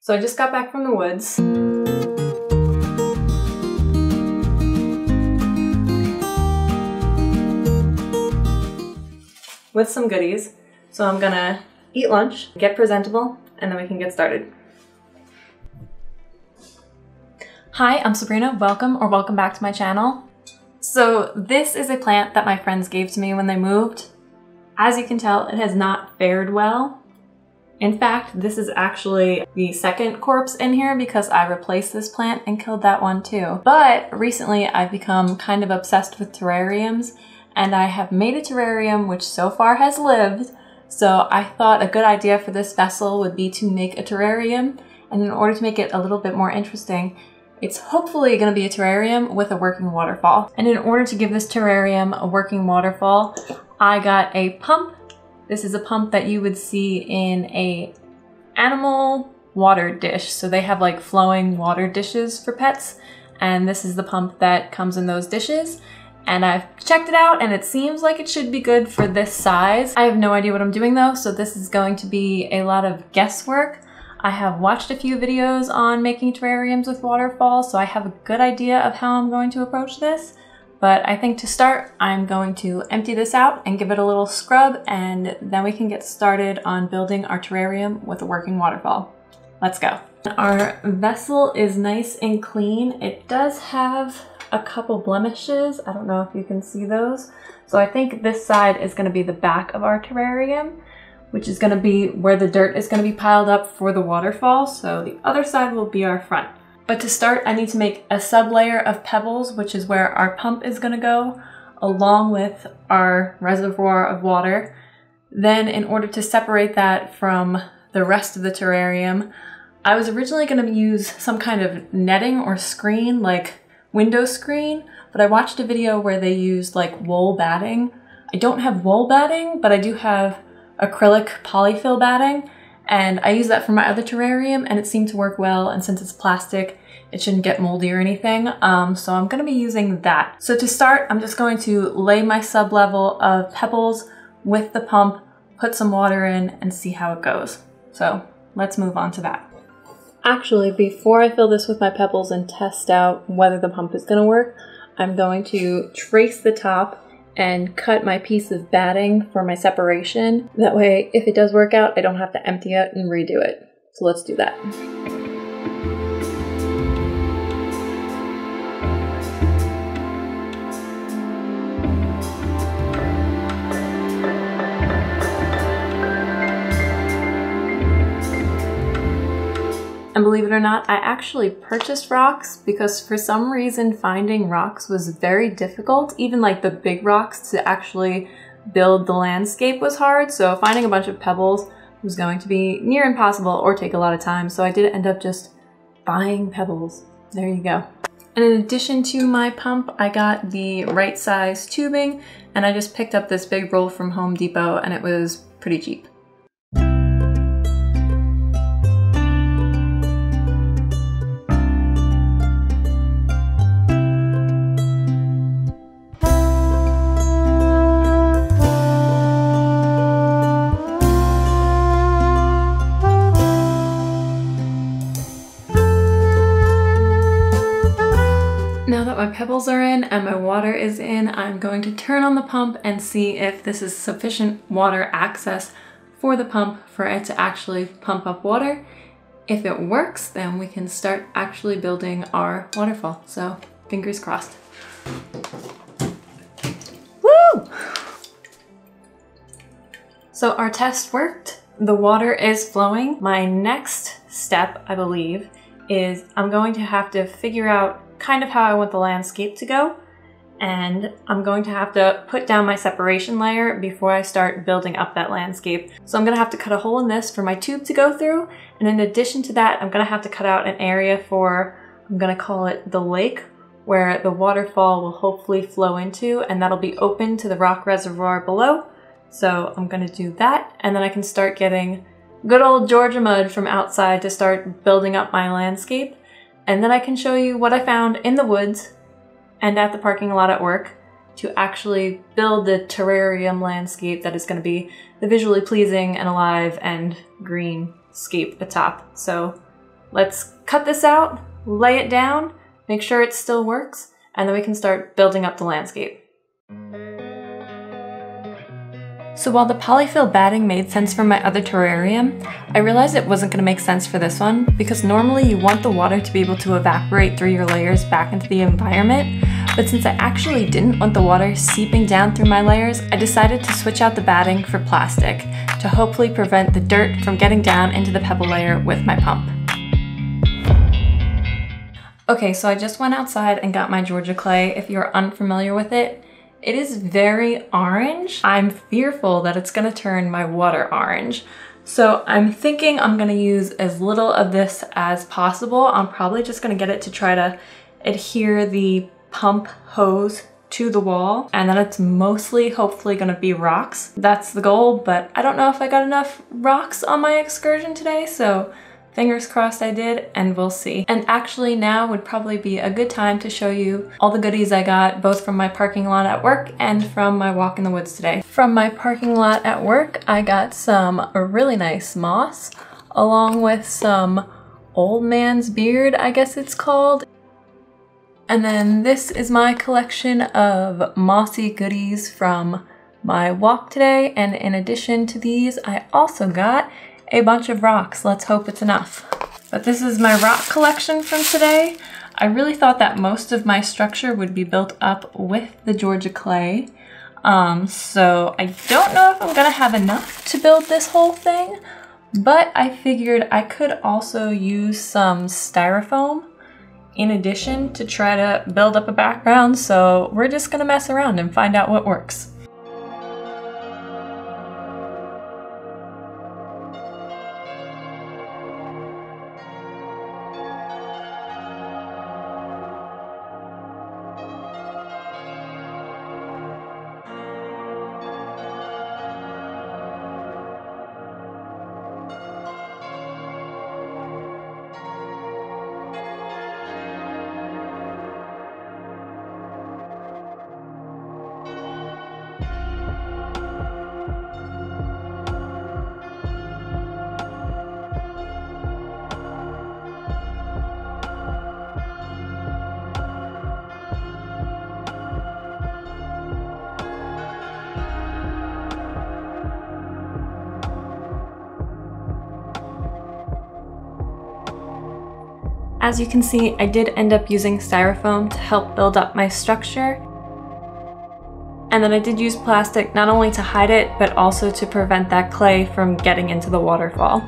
So I just got back from the woods. With some goodies. So I'm gonna eat lunch, get presentable, and then we can get started. Hi, I'm Sabrina. Welcome back to my channel. So this is a plant that my friends gave to me when they moved. As you can tell, it has not fared well. In fact, this is actually the second corpse in here because I replaced this plant and killed that one too. But recently I've become kind of obsessed with terrariums, and I have made a terrarium which so far has lived. So I thought a good idea for this vessel would be to make a terrarium, and in order to make it a little bit more interesting, it's hopefully going to be a terrarium with a working waterfall. And in order to give this terrarium a working waterfall, I got a pump. This is a pump that you would see in a animal water dish. So they have like flowing water dishes for pets, and this is the pump that comes in those dishes. And I've checked it out and it seems like it should be good for this size. I have no idea what I'm doing though, so this is going to be a lot of guesswork. I have watched a few videos on making terrariums with waterfalls, so I have a good idea of how I'm going to approach this. But I think to start, I'm going to empty this out and give it a little scrub, and then we can get started on building our terrarium with a working waterfall. Let's go. Our vessel is nice and clean. It does have a couple blemishes. I don't know if you can see those. So I think this side is going to be the back of our terrarium, which is going to be where the dirt is going to be piled up for the waterfall. So the other side will be our front. But to start, I need to make a sub-layer of pebbles, which is where our pump is going to go, along with our reservoir of water. Then in order to separate that from the rest of the terrarium, I was originally going to use some kind of netting or screen, like window screen, but I watched a video where they used like wool batting. I don't have wool batting, but I do have acrylic polyfill batting, and I use that for my other terrarium and it seemed to work well, and since it's plastic, it shouldn't get moldy or anything, so I'm going to be using that. So to start, I'm just going to lay my sub-level of pebbles with the pump, put some water in, and see how it goes. So let's move on to that. Actually, before I fill this with my pebbles and test out whether the pump is going to work, I'm going to trace the top and cut my piece of batting for my separation. That way, if it does work out, I don't have to empty it and redo it. So let's do that. And believe it or not, I actually purchased rocks because for some reason finding rocks was very difficult. Even like the big rocks to actually build the landscape was hard. So finding a bunch of pebbles was going to be near impossible or take a lot of time. So I did end up just buying pebbles. There you go. And in addition to my pump, I got the right size tubing, and I just picked up this big roll from Home Depot and it was pretty cheap. Now that my pebbles are in and my water is in, I'm going to turn on the pump and see if this is sufficient water access for the pump for it to actually pump up water. If it works, then we can start actually building our waterfall. So fingers crossed. Woo! So our test worked. The water is flowing. My next step, I believe, is I'm going to have to figure out kind of how I want the landscape to go, and I'm going to have to put down my separation layer before I start building up that landscape. So I'm going to have to cut a hole in this for my tube to go through, and in addition to that, I'm going to have to cut out an area for, I'm going to call it the lake, where the waterfall will hopefully flow into, and that'll be open to the rock reservoir below. So I'm going to do that, and then I can start getting good old Georgia mud from outside to start building up my landscape. And then I can show you what I found in the woods and at the parking lot at work to actually build the terrarium landscape that is going to be the visually pleasing and alive and green scape atop. So let's cut this out, lay it down, make sure it still works, and then we can start building up the landscape. So while the polyfill batting made sense for my other terrarium, I realized it wasn't going to make sense for this one because normally you want the water to be able to evaporate through your layers back into the environment, but since I actually didn't want the water seeping down through my layers, I decided to switch out the batting for plastic to hopefully prevent the dirt from getting down into the pebble layer with my pump. Okay, so I just went outside and got my Georgia clay. If you're unfamiliar with it, it is very orange. I'm fearful that it's gonna turn my water orange. So I'm thinking I'm gonna use as little of this as possible. I'm probably just gonna get it to try to adhere the pump hose to the wall, and then it's mostly hopefully gonna be rocks. That's the goal, but I don't know if I got enough rocks on my excursion today, so fingers crossed I did, and we'll see. And actually now would probably be a good time to show you all the goodies I got, both from my parking lot at work and from my walk in the woods today. From my parking lot at work, I got some really nice moss, along with some old man's beard, I guess it's called. And then this is my collection of mossy goodies from my walk today, and in addition to these, I also got a bunch of rocks. Let's hope it's enough. But this is my rock collection from today. I really thought that most of my structure would be built up with the Georgia clay. So I don't know if I'm gonna have enough to build this whole thing, but I figured I could also use some styrofoam in addition to try to build up a background. So we're just gonna mess around and find out what works. As you can see, I did end up using styrofoam to help build up my structure. And then I did use plastic not only to hide it, but also to prevent that clay from getting into the waterfall.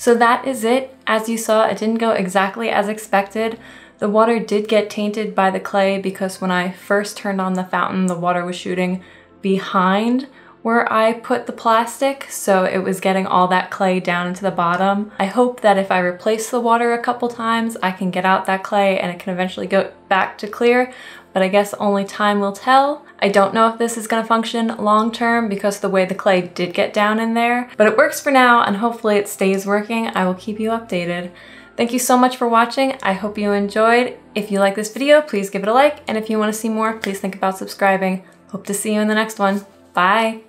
So that is it. As you saw, it didn't go exactly as expected. The water did get tainted by the clay because when I first turned on the fountain, the water was shooting behind where I put the plastic, so it was getting all that clay down into the bottom. I hope that if I replace the water a couple times, I can get out that clay and it can eventually go back to clear, but I guess only time will tell. I don't know if this is gonna function long term because the way the clay did get down in there, but it works for now and hopefully it stays working. I will keep you updated. Thank you so much for watching. I hope you enjoyed. If you like this video, please give it a like, and if you wanna see more, please think about subscribing. Hope to see you in the next one. Bye.